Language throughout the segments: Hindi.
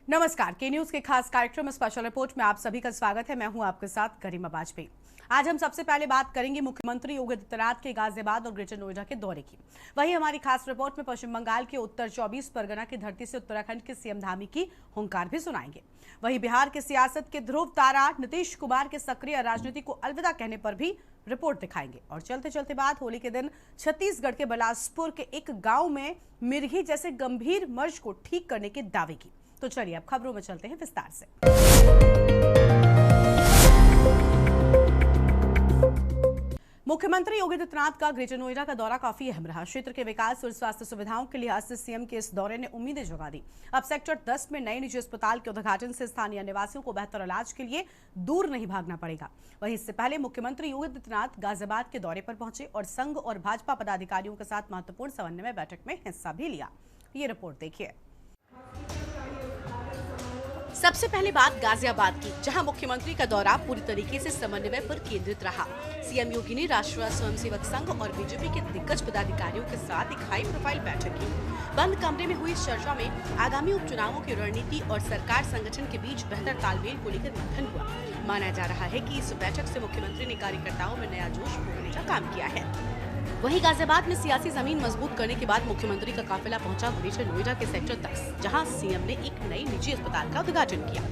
नमस्कार, के न्यूज के खास कार्यक्रम स्पेशल रिपोर्ट में आप सभी का स्वागत है। मैं हूं आपके साथ गरिमा वाजपेयी। आज हम सबसे पहले बात करेंगे मुख्यमंत्री योगी आदित्यनाथ के गाजियाबाद और ग्रेटर नोएडा के दौरे की। वहीं हमारी खास रिपोर्ट में पश्चिम बंगाल के उत्तर 24 परगना की धरती से उत्तराखंड के सीएम धामी की हुंकार भी सुनाएंगे। वहीं बिहार के सियासत के ध्रुव तारा नीतीश कुमार के सक्रिय राजनीति को अलविदा कहने पर भी रिपोर्ट दिखाएंगे। और चलते चलते बात होली के दिन छत्तीसगढ़ के बिलासपुर के एक गांव में मिर्गी जैसे गंभीर मर्ज को ठीक करने के दावे की। तो चलिए अब खबरों में चलते हैं विस्तार से। मुख्यमंत्री योगी आदित्यनाथ का ग्रेटर नोएडा का दौरा काफी अहम रहा। क्षेत्र के विकास और स्वास्थ्य सुविधाओं के लिहाज से सीएम के इस दौरे ने उम्मीदें जगा दी। अब सेक्टर 10 में नए निजी अस्पताल के उद्घाटन से स्थानीय निवासियों को बेहतर इलाज के लिए दूर नहीं भागना पड़ेगा। वहीं इससे पहले मुख्यमंत्री योगी आदित्यनाथ गाजियाबाद के दौरे पर पहुंचे और संघ और भाजपा पदाधिकारियों के साथ महत्वपूर्ण समन्वय बैठक में हिस्सा भी लिया। ये रिपोर्ट देखिए। सबसे पहले बात गाजियाबाद की, जहां मुख्यमंत्री का दौरा पूरी तरीके से समन्वय पर केंद्रित रहा। सीएम योगी ने राष्ट्रीय स्वयंसेवक संघ और बीजेपी के दिग्गज पदाधिकारियों के साथ एक हाई प्रोफाइल बैठक की। बंद कमरे में हुई इस चर्चा में आगामी उपचुनावों की रणनीति और सरकार संगठन के बीच बेहतर तालमेल को लेकर मंथन हुआ। माना जा रहा है कि इस बैठक से मुख्यमंत्री ने कार्यकर्ताओं में नया जोश भरने का काम किया है। वहीं गाजियाबाद में सियासी जमीन मजबूत करने के बाद मुख्यमंत्री का काफिला पहुंचा ग्रेटर नोएडा के सेक्टर 10, जहां सीएम ने एक नई निजी अस्पताल का उद्घाटन किया।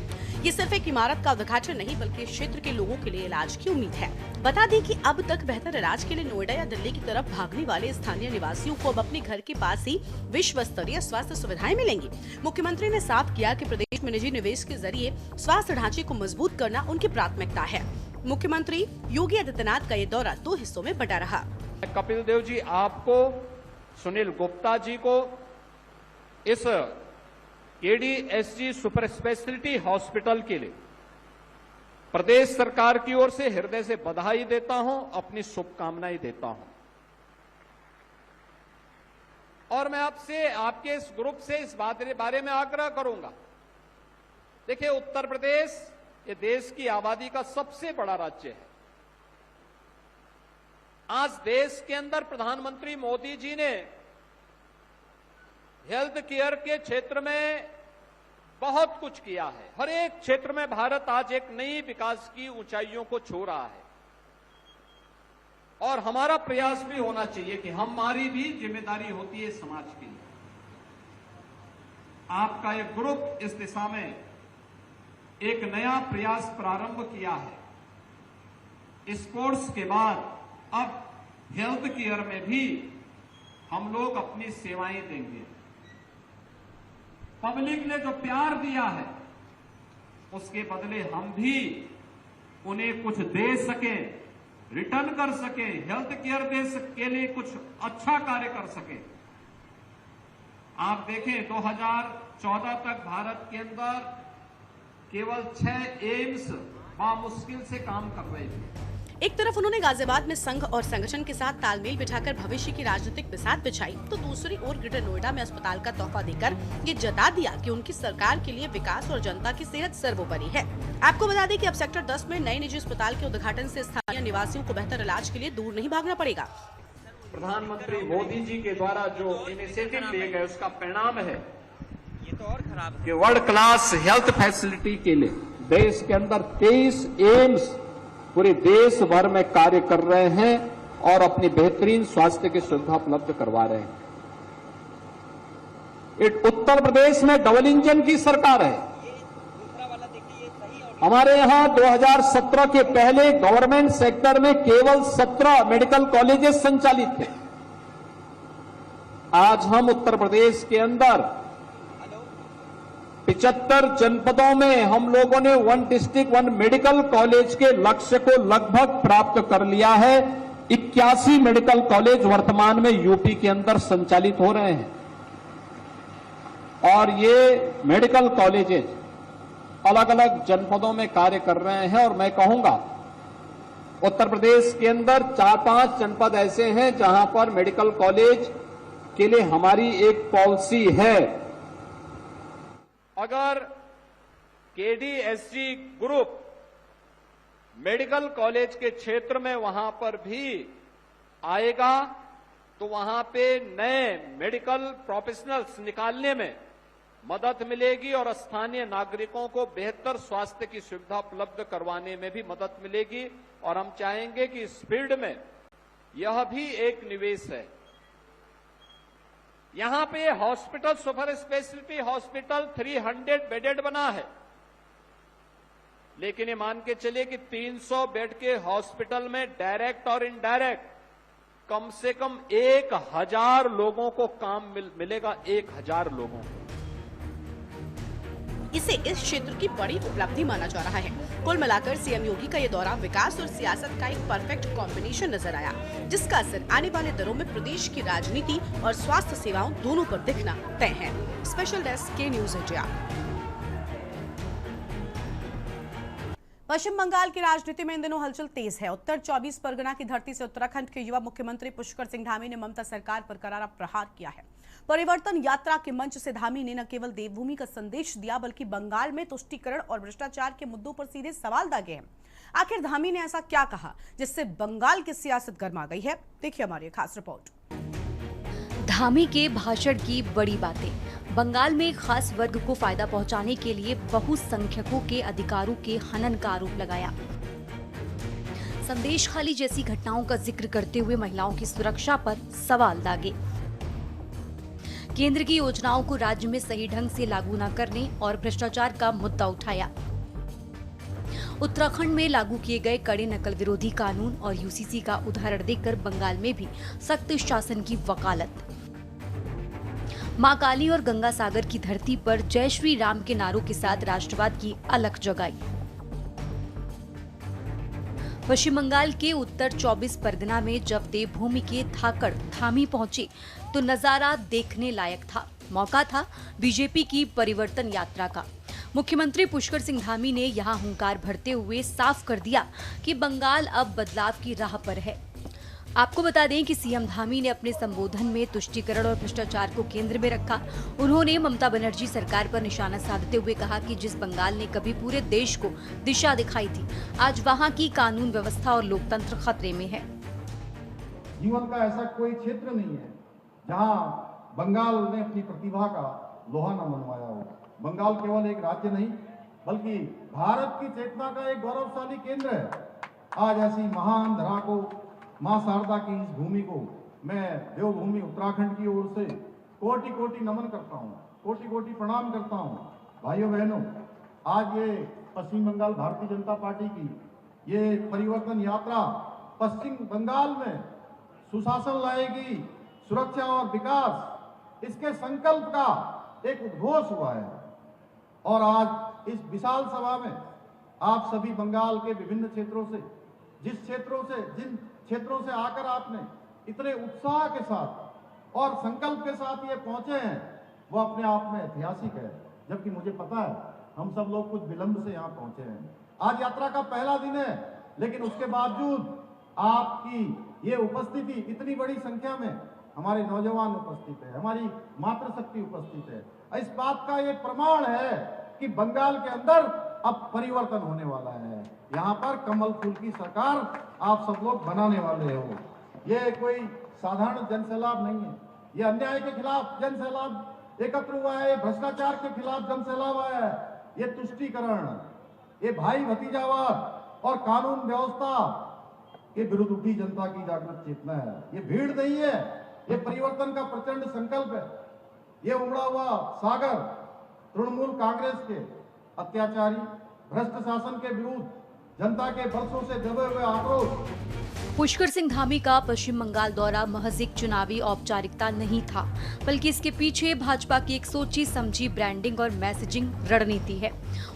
ये सिर्फ एक इमारत का उद्घाटन नहीं बल्कि क्षेत्र के लोगों के लिए इलाज की उम्मीद है। बता दें कि अब तक बेहतर इलाज के लिए नोएडा या दिल्ली की तरफ भागने वाले स्थानीय निवासियों को अब अपने घर के पास ही विश्व स्तरीय स्वास्थ्य सुविधाएं मिलेंगी। मुख्यमंत्री ने साफ किया कि प्रदेश में निजी निवेश के जरिए स्वास्थ्य ढांचे को मजबूत करना उनकी प्राथमिकता है। मुख्यमंत्री योगी आदित्यनाथ का ये दौरा 2 हिस्सों में बटा रहा। कपिल देव जी आपको, सुनील गुप्ता जी को इस केडीएसजी सुपर स्पेशलिटी हॉस्पिटल के लिए प्रदेश सरकार की ओर से हृदय से बधाई देता हूं, अपनी शुभकामनाएं देता हूं। और मैं आपसे, आपके इस ग्रुप से इस बारे में आग्रह करूंगा। देखिए, उत्तर प्रदेश ये देश की आबादी का सबसे बड़ा राज्य है। आज देश के अंदर प्रधानमंत्री मोदी जी ने हेल्थ केयर के क्षेत्र में बहुत कुछ किया है। हर एक क्षेत्र में भारत आज एक नई विकास की ऊंचाइयों को छू रहा है। और हमारा प्रयास भी होना चाहिए कि हमारी भी जिम्मेदारी होती है समाज की। आपका एक ग्रुप इस दिशा में एक नया प्रयास प्रारंभ किया है। इस कोर्स के बाद अब हेल्थ केयर में भी हम लोग अपनी सेवाएं देंगे। पब्लिक ने जो प्यार दिया है उसके बदले हम भी उन्हें कुछ दे सके, रिटर्न कर सके, हेल्थ केयर के लिए कुछ अच्छा कार्य कर सके। आप देखें 2014 तक भारत के अंदर केवल 6 एम्स मुश्किल से काम कर रहे थे। एक तरफ उन्होंने गाजियाबाद में संघ और संगठन के साथ तालमेल बिठाकर भविष्य की राजनीतिक बिसात बिछाई, तो दूसरी ओर ग्रेटर नोएडा में अस्पताल का तोहफा देकर ये जता दिया कि उनकी सरकार के लिए विकास और जनता की सेहत सर्वोपरि है। आपको बता दें कि अब सेक्टर 10 में नए निजी अस्पताल के उद्घाटन से स्थानीय निवासियों को बेहतर इलाज के लिए दूर नहीं भागना पड़ेगा। प्रधानमंत्री मोदी जी के द्वारा जो इनिशिएटिव लिए गए उसका परिणाम है ये तो और खराब कि वर्ल्ड क्लास हेल्थ फैसिलिटी के लिए देश के अंदर 23 एम्स पूरे देश भर में कार्य कर रहे हैं और अपनी बेहतरीन स्वास्थ्य की सुविधा उपलब्ध करवा रहे हैं। उत्तर प्रदेश में डबल इंजन की सरकार है। हमारे यहां 2017 के पहले गवर्नमेंट सेक्टर में केवल 17 मेडिकल कॉलेजेस संचालित थे। आज हम उत्तर प्रदेश के अंदर 75 जनपदों में हम लोगों ने 1 डिस्ट्रिक्ट 1 मेडिकल कॉलेज के लक्ष्य को लगभग प्राप्त कर लिया है। 81 मेडिकल कॉलेज वर्तमान में यूपी के अंदर संचालित हो रहे हैं और ये मेडिकल कॉलेजेस अलग अलग जनपदों में कार्य कर रहे हैं। और मैं कहूंगा उत्तर प्रदेश के अंदर 4-5 जनपद ऐसे हैं जहां पर मेडिकल कॉलेज के लिए हमारी एक पॉलिसी है। अगर केडीएसजी ग्रुप मेडिकल कॉलेज के क्षेत्र में वहां पर भी आएगा तो वहां पे नए मेडिकल प्रोफेशनल्स निकालने में मदद मिलेगी और स्थानीय नागरिकों को बेहतर स्वास्थ्य की सुविधा उपलब्ध करवाने में भी मदद मिलेगी। और हम चाहेंगे कि इस फील्ड में यह भी एक निवेश है। यहां पे hospital, super speciality hospital 300 bedded बना है, लेकिन ये मान के चलिए कि 300 बेड के हॉस्पिटल में डायरेक्ट और इनडायरेक्ट कम से कम 1000 लोगों को काम मिलेगा, 1000 लोगों को। इसे इस क्षेत्र की बड़ी उपलब्धि माना जा रहा है। कुल मिलाकर सीएम योगी का ये दौरा विकास और सियासत का एक परफेक्ट कॉम्बिनेशन नजर आया, जिसका असर आने वाले दिनों में प्रदेश की राजनीति और स्वास्थ्य सेवाओं दोनों पर दिखना तय है। स्पेशल डेस्क के न्यूज इंडिया। पश्चिम बंगाल की राजनीति में इन दिनों हलचल तेज है। उत्तर 24 परगना की धरती से उत्तराखंड के युवा मुख्यमंत्री पुष्कर सिंह धामी ने ममता सरकार पर करारा प्रहार किया है। परिवर्तन यात्रा के मंच से धामी ने न केवल देवभूमि का संदेश दिया, बल्कि बंगाल में तुष्टीकरण और भ्रष्टाचार के मुद्दों पर सीधे सवाल दागे हैं। आखिर धामी ने ऐसा क्या कहा जिससे बंगाल की सियासत गर्मा गई है? देखिए हमारी खास रिपोर्ट। धामी के भाषण की बड़ी बातें। बंगाल में खास वर्ग को फायदा पहुंचाने के लिए बहुसंख्यकों के अधिकारों के हनन का आरोप लगाया। संदेश खाली जैसी घटनाओं का जिक्र करते हुए महिलाओं की सुरक्षा पर सवाल दागे। केंद्र की योजनाओं को राज्य में सही ढंग से लागू न करने और भ्रष्टाचार का मुद्दा उठाया। उत्तराखंड में लागू किए गए कड़े नकल विरोधी कानून और यूसीसी का उदाहरण देकर बंगाल में भी सख्त शासन की वकालत। मां काली और गंगा सागर की धरती पर जय श्री राम के नारों के साथ राष्ट्रवाद की अलख जगाई। पश्चिम बंगाल के उत्तर 24 परगना में जब देवभूमि के धाकड़ धामी पहुंचे तो नजारा देखने लायक था। मौका था बीजेपी की परिवर्तन यात्रा का। मुख्यमंत्री पुष्कर सिंह धामी ने यहां हुंकार भरते हुए साफ कर दिया कि बंगाल अब बदलाव की राह पर है। आपको बता दें कि सीएम धामी ने अपने संबोधन में तुष्टीकरण और भ्रष्टाचार को केंद्र में रखा। उन्होंने ममता बनर्जी सरकार पर निशाना साधते हुए कहा कि जिस बंगाल ने कभी पूरे देश को दिशा दिखाई थी, आज वहां की कानून व्यवस्था और लोकतंत्र खतरे में है। जीवन का ऐसा कोई क्षेत्र नहीं है जहां बंगाल ने अपनी प्रतिभा का लोहा न मनवाया हो। बंगाल केवल एक राज्य नहीं, बल्कि भारत की चेतना का एक गौरवशाली केंद्र है। आज ऐसी महान धरा को, मां शारदा की इस भूमि को मैं देवभूमि उत्तराखंड की ओर से कोटि कोटि नमन करता हूं, कोटि कोटि प्रणाम करता हूं। भाइयों बहनों, आज ये पश्चिम बंगाल भारतीय जनता पार्टी की ये परिवर्तन यात्रा पश्चिम बंगाल में सुशासन लाएगी, सुरक्षा और विकास, इसके संकल्प का एक उद्घोष हुआ है। और आज इस विशाल सभा में आप सभी बंगाल के विभिन्न क्षेत्रों से, जिन क्षेत्रों से आकर आपने इतने उत्साह के साथ और संकल्प के साथ ये पहुंचे हैं, वो अपने आप में ऐतिहासिक है। जबकि मुझे पता है हम सब लोग कुछ विलंब से यहाँ पहुंचे हैं। आज यात्रा का पहला दिन है, लेकिन उसके बावजूद आपकी ये उपस्थिति, इतनी बड़ी संख्या में हमारे नौजवान उपस्थित है, हमारी मातृशक्ति उपस्थित है, इस बात का ये प्रमाण है कि बंगाल के अंदर अब परिवर्तन होने वाला है। यहाँ पर कमल फूल की सरकार आप सब लोग बनाने वाले हो। ये कोई साधारण जनसैलाब नहीं है, ये अन्याय के खिलाफ जनसैलाब एकत्र हुआ है, भ्रष्टाचार के खिलाफ जनसैलाब आया है, ये तुष्टीकरण, ये भाई भतीजावाद और कानून व्यवस्था के विरुद्ध उठी जनता की जागृत चेतना है। ये भीड़ नहीं है, ये परिवर्तन का प्रचंड संकल्प है। ये उमड़ा हुआ सागर तृणमूल कांग्रेस के अत्याचारी भ्रष्ट शासन के विरुद्ध जनता के बरसों से दबे हुए आक्रोश। पुष्कर सिंह धामी का पश्चिम बंगाल दौरा महज एक चुनावी औपचारिकता नहीं था, बल्कि इसके पीछे भाजपा की एक सोची समझी ब्रांडिंग और मैसेजिंग रणनीति है।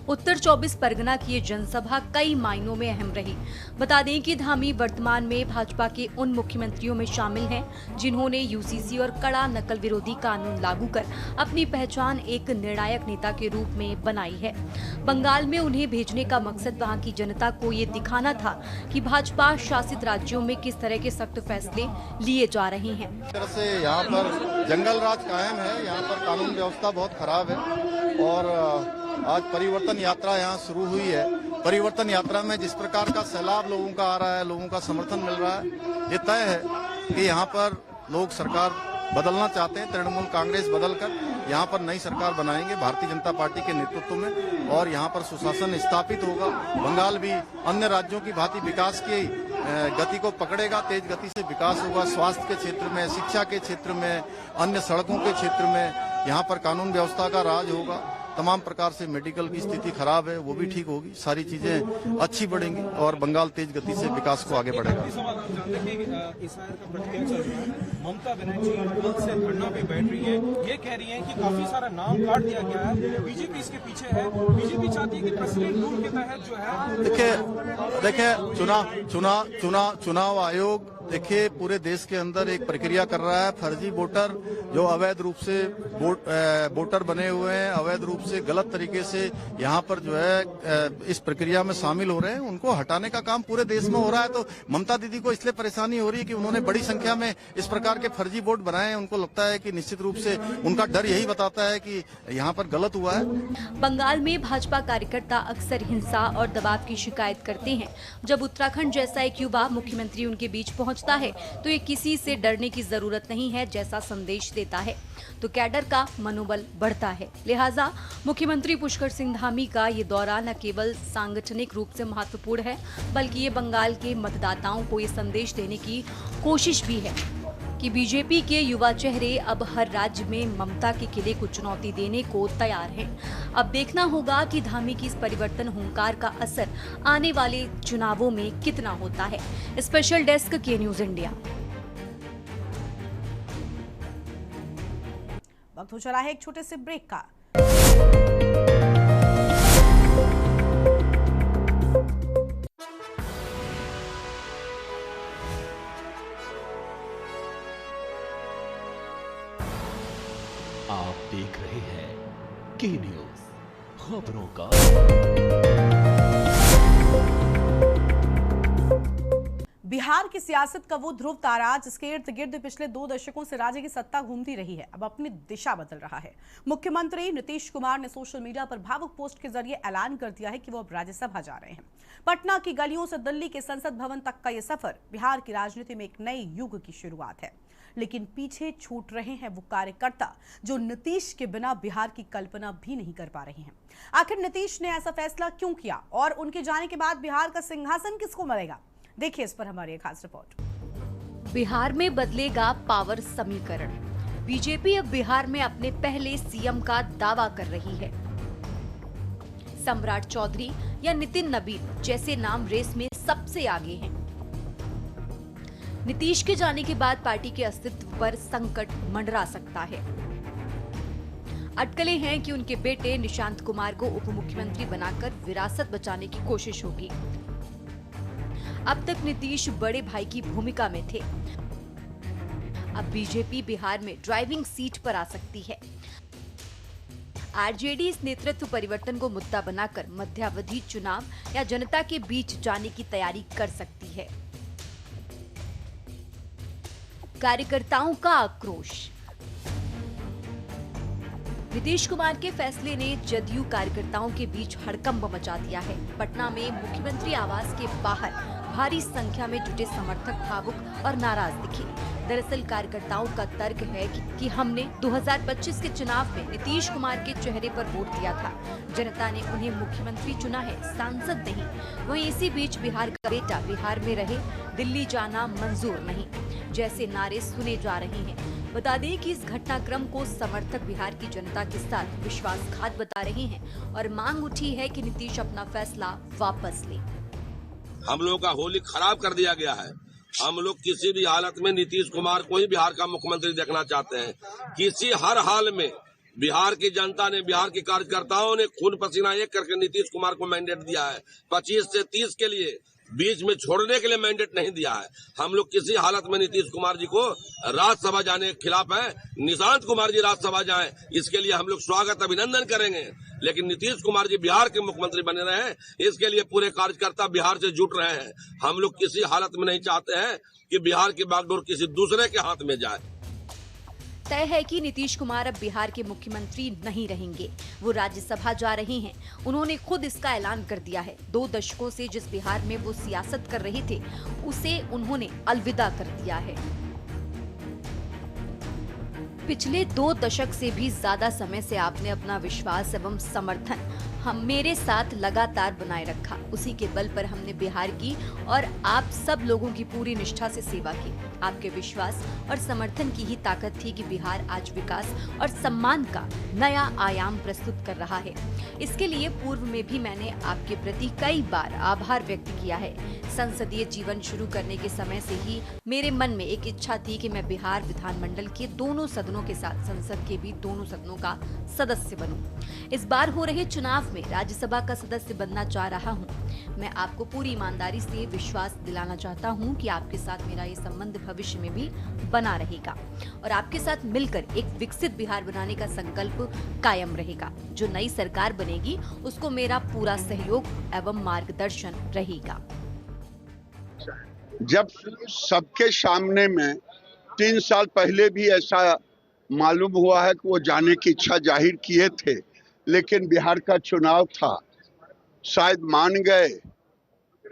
उत्तर 24 परगना की ये जनसभा कई मायनों में अहम रही। बता दें कि धामी वर्तमान में भाजपा के उन मुख्यमंत्रियों में शामिल हैं जिन्होंने यूसीसी और कड़ा नकल विरोधी कानून लागू कर अपनी पहचान एक निर्णायक नेता के रूप में बनाई है। बंगाल में उन्हें भेजने का मकसद वहां की जनता को ये दिखाना था कि भाजपा शासित राज्यों में किस तरह के सख्त फैसले लिए जा रहे हैं। इस तरह से यहाँ पर जंगल राज कायम है, यहाँ पर कानून व्यवस्था बहुत खराब है और आज परिवर्तन यात्रा यहाँ शुरू हुई है। परिवर्तन यात्रा में जिस प्रकार का सैलाब लोगों का आ रहा है, लोगों का समर्थन मिल रहा है, ये तय है कि यहाँ पर लोग सरकार बदलना चाहते हैं। तृणमूल कांग्रेस बदलकर यहाँ पर नई सरकार बनाएंगे भारतीय जनता पार्टी के नेतृत्व में और यहाँ पर सुशासन स्थापित होगा। बंगाल भी अन्य राज्यों की भांति विकास की गति को पकड़ेगा, तेज गति से विकास होगा। स्वास्थ्य के क्षेत्र में, शिक्षा के क्षेत्र में, अन्य सड़कों के क्षेत्र में यहाँ पर कानून व्यवस्था का राज होगा। तमाम प्रकार से मेडिकल की स्थिति खराब है वो भी ठीक होगी, सारी चीजें अच्छी बढ़ेंगी और बंगाल तेज गति से विकास को आगे बढ़ेगा। ममता बनर्जी कल से धरना पे बैठ रही है, ये कह रही है कि काफी सारा नाम काट दिया गया है, बीजेपी इसके पीछे है। बीजेपी चाहती है कि प्रेसिडेंट रूल के तहत जो है देखिए चुनाव आयोग देखिए पूरे देश के अंदर एक प्रक्रिया कर रहा है। फर्जी वोटर जो अवैध रूप से वोटर बने हुए हैं, अवैध रूप से गलत तरीके से यहाँ पर जो है इस प्रक्रिया में शामिल हो रहे हैं, उनको हटाने का काम पूरे देश में हो रहा है। तो ममता दीदी को इसलिए परेशानी हो रही है कि उन्होंने बड़ी संख्या में इस प्रकार के फर्जी वोट बनाए हैं। उनको लगता है कि निश्चित रूप से उनका डर यही बताता है कि यहाँ पर गलत हुआ है। बंगाल में भाजपा कार्यकर्ता अक्सर हिंसा और दबाव की शिकायत करते हैं। जब उत्तराखंड जैसा एक युवा मुख्यमंत्री उनके बीच पहुंचता है तो ये किसी से डरने की जरूरत नहीं है जैसा संदेश देता है, तो कैडर का मनोबल बढ़ता है। लिहाजा मुख्यमंत्री पुष्कर सिंह धामी का ये दौरा न केवल सांगठनिक रूप से महत्वपूर्ण है बल्कि ये बंगाल के मतदाताओं को ये संदेश देने की कोशिश भी है कि बीजेपी के युवा चेहरे अब हर राज्य में ममता के किले को चुनौती देने को तैयार हैं। अब देखना होगा कि धामी की इस परिवर्तन हुंकार का असर आने वाले चुनावों में कितना होता है। स्पेशल डेस्क के न्यूज इंडिया। वक्त हो चला है एक छोटे से ब्रेक का। आप देख रहे हैं के न्यूज खबरों का। बिहार की सियासत का वो ध्रुव तारा जिसके इर्द गिर्द पिछले 2 दशकों से राज्य की सत्ता घूमती रही है, अब अपनी दिशा बदल रहा है। मुख्यमंत्री नीतीश कुमार ने सोशल मीडिया पर भावुक पोस्ट के जरिए ऐलान कर दिया है कि वो अब राज्यसभा जा रहे हैं। पटना की गलियों से दिल्ली के संसद भवन तक का ये सफर बिहार की राजनीति में एक नए युग की शुरुआत है। लेकिन पीछे छूट रहे हैं वो कार्यकर्ता जो नीतीश के बिना बिहार की कल्पना भी नहीं कर पा रहे हैं। आखिर नीतीश ने ऐसा फैसला क्यों किया और उनके जाने के बाद बिहार का सिंहासन किसको मिलेगा, देखिए इस पर हमारी एक खास रिपोर्ट। बिहार में बदलेगा पावर समीकरण। बीजेपी अब बिहार में अपने पहले सीएम का दावा कर रही है। सम्राट चौधरी या नितिन नबीन जैसे नाम रेस में सबसे आगे हैं। नीतीश के जाने के बाद पार्टी के अस्तित्व पर संकट मंडरा सकता है। अटकलें हैं कि उनके बेटे निशांत कुमार को उप मुख्यमंत्री बनाकर विरासत बचाने की कोशिश होगी। अब तक नीतीश बड़े भाई की भूमिका में थे, अब बीजेपी बिहार में ड्राइविंग सीट पर आ सकती है। आरजेडी इस नेतृत्व परिवर्तन को मुद्दा बनाकर मध्यावधि चुनाव या जनता के बीच जाने की तैयारी कर सकती है। कार्यकर्ताओं का आक्रोश। नीतीश कुमार के फैसले ने जदयू कार्यकर्ताओं के बीच हड़कंप मचा दिया है। पटना में मुख्यमंत्री आवास के बाहर भारी संख्या में जुटे समर्थक भावुक और नाराज दिखे। दरअसल कार्यकर्ताओं का तर्क है कि हमने 2025 के चुनाव में नीतीश कुमार के चेहरे पर वोट दिया था, जनता ने उन्हें मुख्यमंत्री चुना है, सांसद नहीं। वहीं इसी बीच बिहार का बेटा बिहार में रहे, दिल्ली जाना मंजूर नहीं जैसे नारे सुने जा रहे हैं। बता दें कि इस घटनाक्रम को समर्थक बिहार की जनता के साथ विश्वासघात बता रहे हैं और मांग उठी है कि नीतीश अपना फैसला वापस ले। हम लोगों का होली खराब कर दिया गया है। हम लोग किसी भी हालत में नीतीश कुमार को ही बिहार का मुख्यमंत्री देखना चाहते हैं। किसी हर हाल में बिहार की जनता ने, बिहार के कार्यकर्ताओं ने खून पसीना एक करके नीतीश कुमार को मैंडेट दिया है। 25 से 30 के लिए बीच में छोड़ने के लिए मैंडेट नहीं दिया है। हम लोग किसी हालत में नीतीश कुमार जी को राज्यसभा जाने के खिलाफ हैं। निशांत कुमार जी राज्यसभा जाएं, इसके लिए हम लोग स्वागत अभिनंदन करेंगे। लेकिन नीतीश कुमार जी बिहार के मुख्यमंत्री बने रहे, इसके लिए पूरे कार्यकर्ता बिहार से जुट रहे हैं। हम लोग किसी हालत में नहीं चाहते हैं कि बिहार की बागडोर किसी दूसरे के हाथ में जाए। तय है कि नीतीश कुमार अब बिहार के मुख्यमंत्री नहीं रहेंगे, वो राज्यसभा जा रहे हैं। उन्होंने खुद इसका ऐलान कर दिया है। 2 दशकों से जिस बिहार में वो सियासत कर रहे थे, उसे उन्होंने अलविदा कर दिया है। पिछले 2 दशक से भी ज्यादा समय से आपने अपना विश्वास एवं समर्थन हम मेरे साथ लगातार बनाए रखा। उसी के बल पर हमने बिहार की और आप सब लोगों की पूरी निष्ठा से सेवा की। आपके विश्वास और समर्थन की ही ताकत थी कि बिहार आज विकास और सम्मान का नया आयाम प्रस्तुत कर रहा है। इसके लिए पूर्व में भी मैंने आपके प्रति कई बार आभार व्यक्त किया है। संसदीय जीवन शुरू करने के समय से ही मेरे मन में एक इच्छा थी कि मैं बिहार विधानमंडल के दोनों सदनों के साथ संसद के भी दोनों सदनों का सदस्य बनूं। इस बार हो रहे चुनाव में राज्यसभा का सदस्य बनना चाह रहा हूं। मैं आपको पूरी ईमानदारी से विश्वास दिलाना चाहता हूं कि आपके साथ मेरा ये संबंध भविष्य में भी बना रहेगा और आपके साथ मिलकर एक विकसित बिहार बनाने का संकल्प कायम रहेगा। जो नई सरकार बनेगी उसको मेरा पूरा सहयोग एवं मार्गदर्शन रहेगा। जब सबके सामने में 3 साल पहले भी ऐसा मालूम हुआ है कि वो जाने की इच्छा जाहिर किए थे, लेकिन बिहार का चुनाव था, शायद मान गए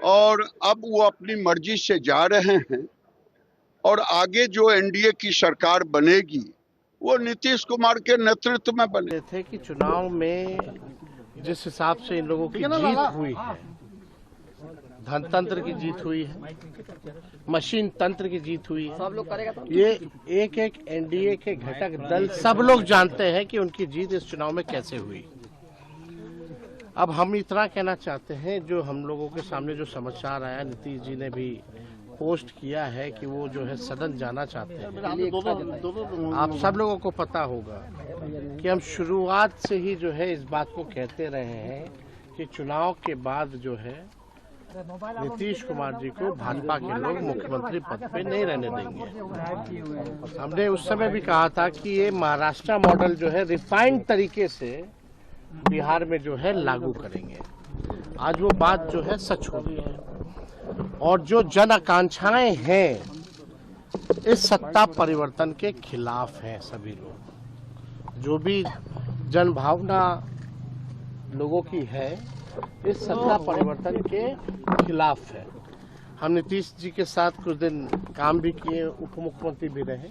और अब वो अपनी मर्जी से जा रहे हैं और आगे जो एनडीए की सरकार बनेगी वो नीतीश कुमार के नेतृत्व में बने थे कि चुनाव में जिस हिसाब से इन लोगों की जीत हुई है, धनतंत्र की जीत हुई है, मशीन तंत्र की जीत हुई है, ये एक एक एनडीए के घटक दल सब लोग जानते हैं कि उनकी जीत इस चुनाव में कैसे हुई। अब हम इतना कहना चाहते हैं, जो हम लोगों के सामने जो समाचार आया, नीतीश जी ने भी पोस्ट किया है कि वो जो है सदन जाना चाहते हैं। आप सब लोगों को पता होगा कि हम शुरुआत से ही जो है इस बात को कहते रहे हैं कि चुनाव के बाद जो है नीतीश कुमार जी को भाजपा के लोग मुख्यमंत्री पद पे नहीं रहने देंगे। हमने उस समय भी कहा था कि ये महाराष्ट्र मॉडल जो है रिफाइंड तरीके से बिहार में जो है लागू करेंगे। आज वो बात जो है सच हो गई है और जो जन आकांक्षाएं हैं इस सत्ता परिवर्तन के खिलाफ हैं। सभी लोग जो भी जन भावना लोगों की है इस सत्ता परिवर्तन के खिलाफ है। हम नीतीश जी के साथ कुछ दिन काम भी किए, उप मुख्यमंत्री भी रहे,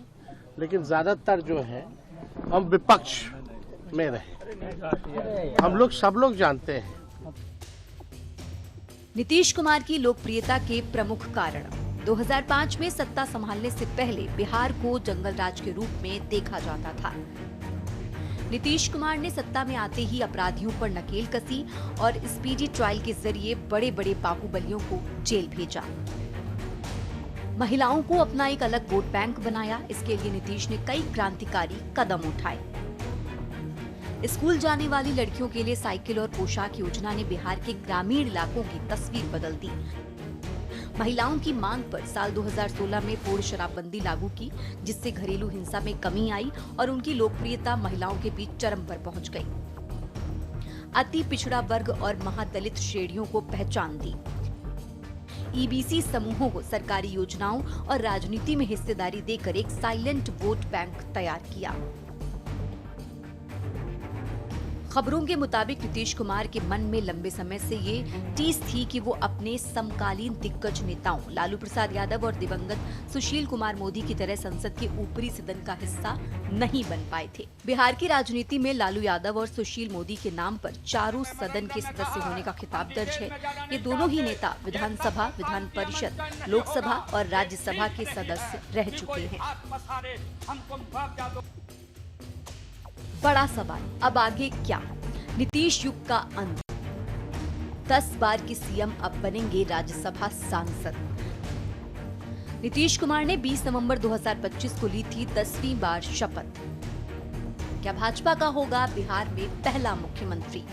लेकिन ज्यादातर जो है हम विपक्ष में रहे। हम लोग सब लोग जानते हैं नीतीश कुमार की लोकप्रियता के प्रमुख कारण 2005 में सत्ता संभालने से पहले बिहार को जंगल राज के रूप में देखा जाता था। नीतीश कुमार ने सत्ता में आते ही अपराधियों पर नकेल कसी और स्पीडी ट्रायल के जरिए बड़े बड़े बाहुबलियों को जेल भेजा। महिलाओं को अपना एक अलग वोट बैंक बनाया। इसके लिए नीतीश ने कई क्रांतिकारी कदम उठाए। स्कूल जाने वाली लड़कियों के लिए साइकिल और पोशाक योजना ने बिहार के ग्रामीण इलाकों की तस्वीर बदल दी। महिलाओं की मांग पर साल 2016 में पूर्ण शराबबंदी लागू की, जिससे घरेलू हिंसा में कमी आई और उनकी लोकप्रियता महिलाओं के बीच चरम पर पहुंच गई। अति पिछड़ा वर्ग और महादलित श्रेणियों को पहचान दी। ईबीसी समूहों को सरकारी योजनाओं और राजनीति में हिस्सेदारी देकर एक साइलेंट वोट बैंक तैयार किया। खबरों के मुताबिक नीतीश कुमार के मन में लंबे समय से ये टीस थी कि वो अपने समकालीन दिग्गज नेताओं लालू प्रसाद यादव और दिवंगत सुशील कुमार मोदी की तरह संसद के ऊपरी सदन का हिस्सा नहीं बन पाए थे। बिहार की राजनीति में लालू यादव और सुशील मोदी के नाम पर चारों सदन के सदस्य होने का खिताब दर्ज है। ये दोनों ही नेता विधानसभा, विधान परिषद, लोकसभा और राज्यसभा के सदस्य रह चुके हैं। बड़ा सवाल अब आगे क्या? नीतीश युग का अंत। 10 बार के सीएम अब बनेंगे राज्यसभा सांसद। नीतीश कुमार ने 20 नवंबर 2025 को ली थी 10वीं बार शपथ। क्या भाजपा का होगा बिहार में पहला मुख्यमंत्री?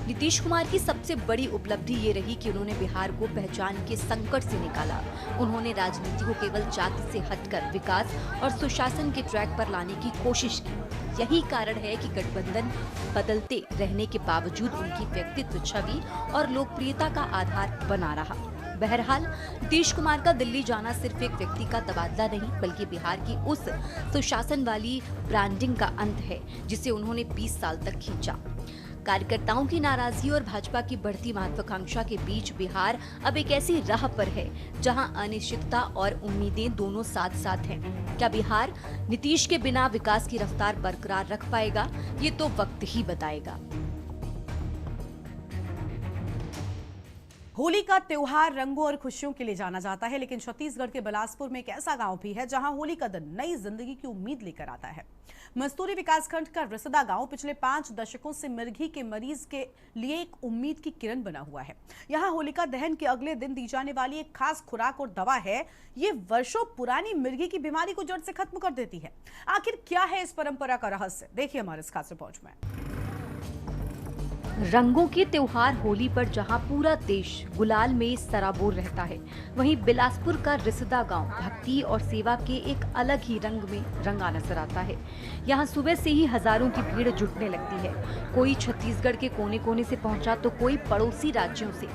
नीतीश कुमार की सबसे बड़ी उपलब्धि ये रही कि उन्होंने बिहार को पहचान के संकट से निकाला। उन्होंने राजनीति को केवल जाति से हटकर विकास और सुशासन के ट्रैक पर लाने की कोशिश की। यही कारण है कि गठबंधन बदलते रहने के बावजूद उनकी व्यक्तित्व, छवि और लोकप्रियता का आधार बना रहा। बहरहाल नीतीश कुमार का दिल्ली जाना सिर्फ एक व्यक्ति का तबादला नहीं, बल्कि बिहार की उस सुशासन वाली ब्रांडिंग का अंत है जिसे उन्होंने 20 साल तक खींचा। कार्यकर्ताओं की नाराजगी और भाजपा की बढ़ती महत्वाकांक्षा के बीच बिहार अब एक ऐसी राह पर है जहां अनिश्चितता और उम्मीदें दोनों साथ साथ हैं। क्या बिहार नीतीश के बिना विकास की रफ्तार बरकरार रख पाएगा, ये तो वक्त ही बताएगा। होली का त्योहार रंगों और खुशियों के लिए जाना जाता है, लेकिन छत्तीसगढ़ के बिलासपुर में एक ऐसा गांव भी है जहां होली का दिन नई जिंदगी की उम्मीद लेकर आता है। मस्तूरी विकासखंड का रिसदा गांव पिछले 5 दशकों से मिर्गी के मरीज के लिए एक उम्मीद की किरण बना हुआ है। यहां होलिका दहन के अगले दिन दी जाने वाली एक खास खुराक और दवा है। ये वर्षों पुरानी मिर्गी की बीमारी को जड़ से खत्म कर देती है। आखिर क्या है इस परंपरा का रहस्य, देखिए हमारे इस खास रिपोर्ट में। रंगों के त्योहार होली पर जहां पूरा देश गुलाल में सराबोर रहता है, वहीं बिलासपुर का रिसदा गांव भक्ति और सेवा के एक अलग ही रंग में रंगा नजर आता है। यहां सुबह से ही हजारों की भीड़ जुटने लगती है। कोई छत्तीसगढ़ के कोने कोने से पहुंचा तो कोई पड़ोसी राज्यों से।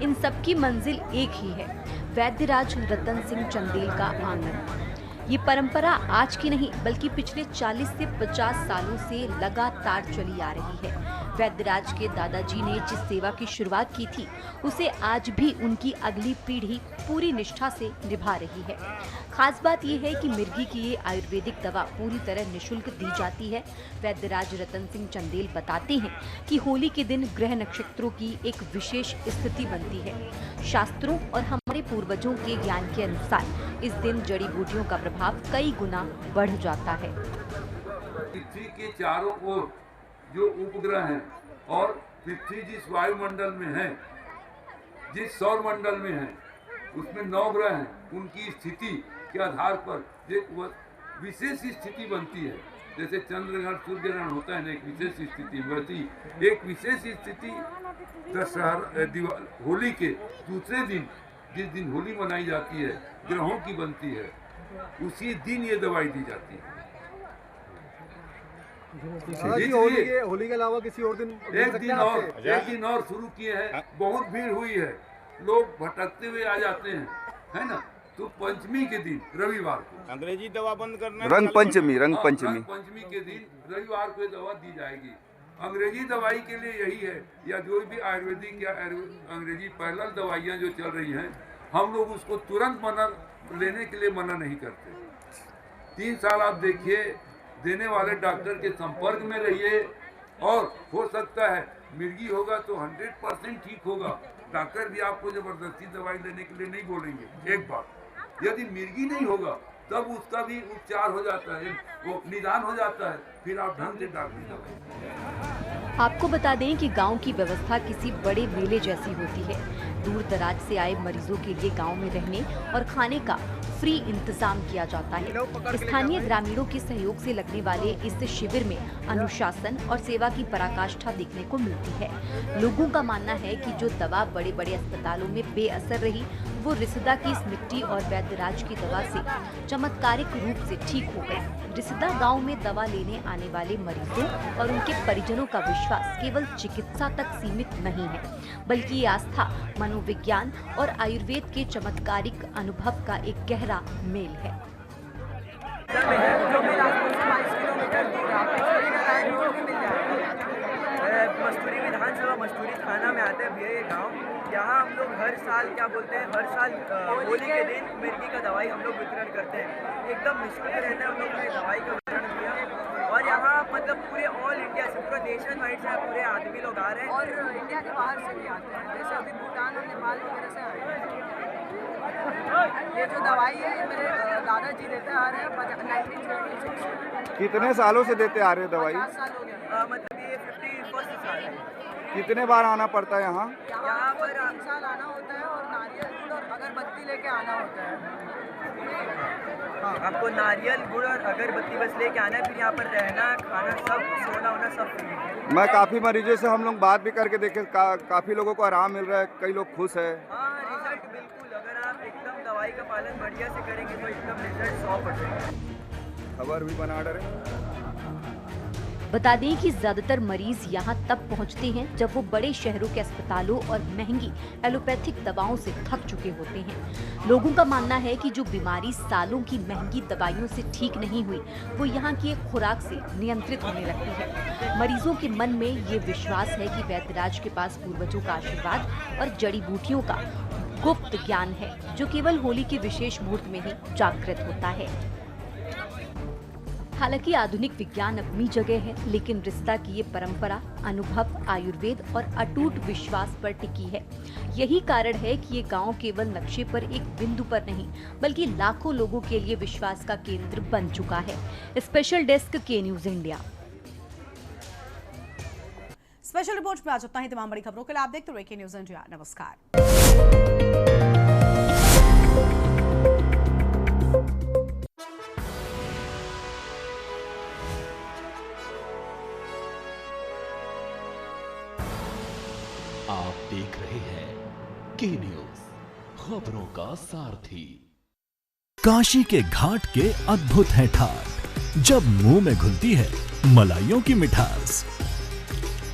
इन सबकी मंजिल एक ही है, वैद्यराज रतन सिंह चंदेल का आंगन। ये परंपरा आज की नहीं बल्कि पिछले 40 से 50 सालों से लगातार चली आ रही है। वैद्यराज के दादाजी ने जिस सेवा की शुरुआत की थी, उसे आज भी उनकी अगली पीढ़ी पूरी निष्ठा से निभा रही है। खास बात यह है कि मिर्गी की ये आयुर्वेदिक दवा पूरी तरह निःशुल्क दी जाती है। वैद्यराज रतन सिंह चंदेल बताते हैं कि होली के दिन ग्रह नक्षत्रों की एक विशेष स्थिति बनती है। शास्त्रों और हमारे पूर्वजों के ज्ञान के अनुसार इस दिन जड़ी बूटियों का प्रभाव कई गुना बढ़ जाता है। पृथ्वी के चारों ओर जो उपग्रह हैं और पृथ्वी जिस वायुमंडल में है, जिस सौर मंडल में है, उसमें 9 ग्रह हैं। उनकी स्थिति के आधार पर एक विशेष स्थिति बनती है। जैसे चंद्रग्रहण सूर्य ग्रहण होता है ना, एक विशेष स्थिति, वैसी एक विशेष स्थिति होली के दूसरे दिन, जिस दिन होली मनाई जाती है, ग्रहों की बनती है, उसी दिन ये दवाई दी जाती है। होली के अलावा किसी और दिन एक दिन और शुरू किए हैं। बहुत भीड़ हुई है, लोग भटकते हुए आ जाते हैं, है ना। तो पंचमी के दिन, रविवार को अंग्रेजी दवा बंद करना, रंग पंचमी के दिन रविवार को दवा दी जाएगी। अंग्रेजी दवाई के लिए यही है, या जो भी आयुर्वेदिक या अंग्रेजी पैरेलल दवाइयाँ जो चल रही हैं, हम लोग उसको तुरंत मना लेने के लिए मना नहीं करते। 3 साल आप देखिए, देने वाले डॉक्टर के संपर्क में रहिए, और हो सकता है मिर्गी होगा तो 100% ठीक होगा। डॉक्टर भी आपको जबरदस्ती दवाई लेने के लिए नहीं बोलेंगे। एक बार यदि मिर्गी नहीं होगा तब उसका भी उपचार हो जाता है, वो निदान हो जाता है, फिर आप ढंग से डॉक्टर दवाई। आपको बता दें कि गांव की व्यवस्था किसी बड़े मेले जैसी होती है। दूर दराज से आए मरीजों के लिए गांव में रहने और खाने का फ्री इंतजाम किया जाता है। स्थानीय ग्रामीणों के सहयोग से लगने वाले इस शिविर में अनुशासन और सेवा की पराकाष्ठा देखने को मिलती है। लोगों का मानना है कि जो दवा बड़े बड़े अस्पतालों में बेअसर रही, वो रिसदा की इस मिट्टी और वैद्यराज की दवा से चमत्कारिक रूप से ठीक हो गई। रिसदा गांव में दवा लेने आने वाले मरीजों और उनके परिजनों का विश्वास केवल चिकित्सा तक सीमित नहीं है, बल्कि ये आस्था मनोविज्ञान और आयुर्वेद के चमत्कारिक अनुभव का एक गहरा मेल है। मस्तूरी विधानसभा मस्तूरी थाना में आते हैं ये गांव। यहाँ हम लोग हर साल हर साल होली के दिन मिर्गी का दवाई हम लोग वितरण करते हैं। एकदम निःशुल्क रहता है, हम लोग ने दवाई का वितरण किया। और यहाँ मतलब पूरे ऑल इंडिया से, पूरा नेशन वाइड से पूरे आदमी लोग आ रहे हैं, और इंडिया के बाहर से भी आते हैं। जैसे अभी भूटान और नेपाल वगैरह से आए हैं। ये जो दवाई है ये मेरे दादाजी देते आ रहे हैं 1976। कितने सालों से देते आ रहे हैं दवाई? 50 साल हो गया। मतलब ये 51 साल है। कितने बार आना पड़ता है यहाँ? यहाँ पर 3 साल आना होता है, और नारियल गुड़ और अगरबत्ती लेके आना होता है। हाँ, आपको नारियल गुड़ और अगरबत्ती बस लेके आना है। फिर यहाँ पर रहना, खाना, सब सोना वोना सब फ्री है। मैं काफ़ी मरीजों से हम लोग बात भी करके देखे, काफ़ी लोगों को आराम मिल रहा है, कई लोग खुश है। हाँ, रिजल्ट बिल्कुल, अगर आप एकदम दवाई का पालन बढ़िया से करेंगे तो एकदम रिजल्ट 100%। खबर भी बना डरे। बता दें कि ज्यादातर मरीज यहां तब पहुंचते हैं जब वो बड़े शहरों के अस्पतालों और महंगी एलोपैथिक दवाओं से थक चुके होते हैं। लोगों का मानना है कि जो बीमारी सालों की महंगी दवाइयों से ठीक नहीं हुई, वो यहाँ की एक खुराक से नियंत्रित होने लगती है। मरीजों के मन में ये विश्वास है कि वैद्यराज के पास पूर्वजों का आशीर्वाद और जड़ी बूटियों का गुप्त ज्ञान है, जो केवल होली के विशेष मुहूर्त में ही जागृत होता है। हालांकि आधुनिक विज्ञान अपनी जगह है, लेकिन रिश्ता की ये परंपरा अनुभव, आयुर्वेद और अटूट विश्वास पर टिकी है। यही कारण है कि ये गांव केवल नक्शे पर एक बिंदु पर नहीं, बल्कि लाखों लोगों के लिए विश्वास का केंद्र बन चुका है। स्पेशल डेस्क के न्यूज इंडिया। स्पेशल रिपोर्ट में आज उतना ही। तमाम बड़ी खबरों के लिए आप देखते रहिए के न्यूज इंडिया। नमस्कार। आप देख रहे हैं के न्यूज, खबरों का सारथी। काशी के घाट के अद्भुत है ठाट, जब मुंह में घुलती है मलाइयों की मिठास।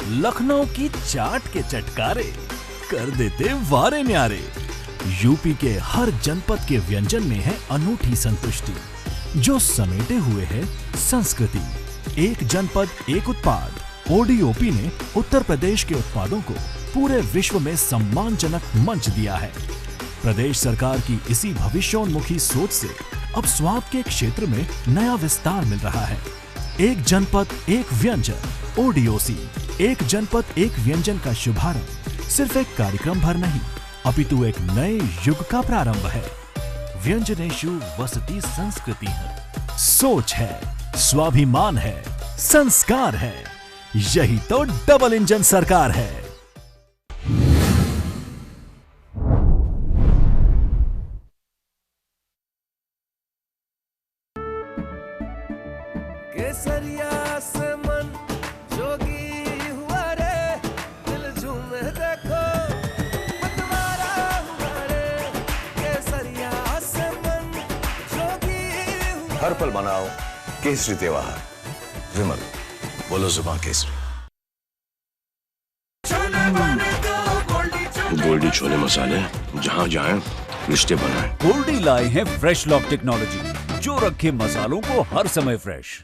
लखनऊ की चाट के चटकारे कर देते वारे न्यारे। यूपी के हर जनपद के व्यंजन में है अनूठी संतुष्टि, जो समेटे हुए है संस्कृति। एक जनपद एक उत्पाद। ओडीओपी ने उत्तर प्रदेश के उत्पादों को पूरे विश्व में सम्मानजनक मंच दिया है। प्रदेश सरकार की इसी भविष्योन्मुखी सोच से अब स्वाद के क्षेत्र में नया विस्तार मिल रहा है। एक जनपद एक व्यंजन ओडीओसी। एक जनपद एक व्यंजन का शुभारंभ सिर्फ एक कार्यक्रम भर नहीं, अपितु एक नए युग का प्रारंभ है। व्यंजनेषु वसति संस्कृति है, सोच है, स्वाभिमान है, संस्कार है। यही तो डबल इंजन सरकार है। केसरिया से मन जोगी हुआ रे, दिल झूमे देखो मतवारा हुआ रे। केसरिया से मन जोगी हुआ। हर पल मनाओ केसरी त्योहार। विमल, बोलो जुबान केसरी। गोल्डी छोले मसाले, जहाँ जाएं रिश्ते बनाएं। गोल्डी लाए हैं फ्रेश लॉक टेक्नोलॉजी, जो रखे मसालों को हर समय फ्रेश।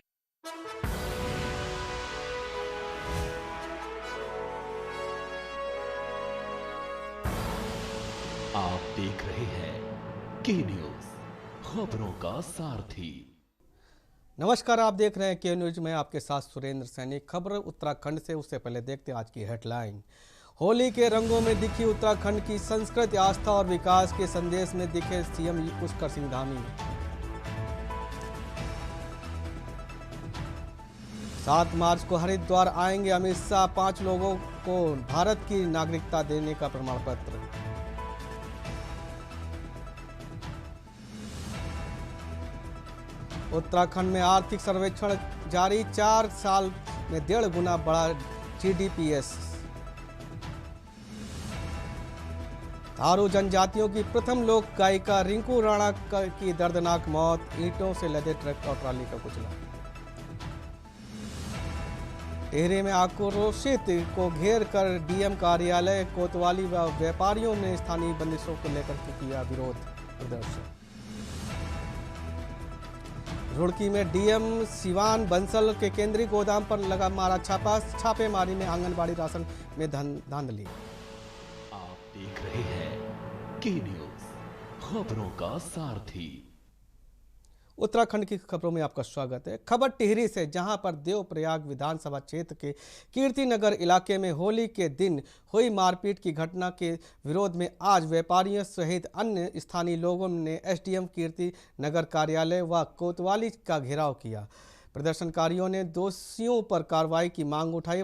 आप देख रहे हैं के न्यूज, खबरों का सारथी। नमस्कार, आप देख रहे हैं के न्यूज में आपके साथ सुरेंद्र सैनी। खबर उत्तराखंड से, उससे पहले देखते हैं आज की हेडलाइन। होली के रंगों में दिखी उत्तराखंड की संस्कृति, आस्था और विकास के संदेश में दिखे सीएम पुष्कर सिंह धामी। 7 मार्च को हरिद्वार आएंगे अमित शाह, 5 लोगों को भारत की नागरिकता देने का प्रमाण पत्र। उत्तराखंड में आर्थिक सर्वेक्षण जारी, 4 साल में 1.5 गुना बढ़ा जीडीपीएस। थारू जनजातियों की प्रथम लोक गायिका रिंकू राणा की दर्दनाक मौत, ईंटों से लदे ट्रक और ट्राली का कुचला। टिहरी में आक्रोशित को घेर कर डीएम कार्यालय, कोतवाली व व्यापारियों ने स्थानीय बंदिशों को लेकर किया विरोध प्रदर्शन। रुड़की में डीएम सिवान बंसल के केंद्रीय गोदाम पर लगा मारा छापा, छापेमारी में आंगनबाड़ी राशन में धांधली। आप देख रहे हैं के न्यूज, खबरों का सारथी। उत्तराखंड की खबरों में आपका स्वागत है। खबर टिहरी से, जहां पर देवप्रयाग विधानसभा क्षेत्र के कीर्तिनगर इलाके में होली के दिन हुई मारपीट की घटना के विरोध में आज व्यापारियों सहित अन्य स्थानीय लोगों ने एसडीएम कीर्तिनगर कार्यालय व कोतवाली का घेराव किया। प्रदर्शनकारियों ने दोषियों पर कार्रवाई की मांग उठाई।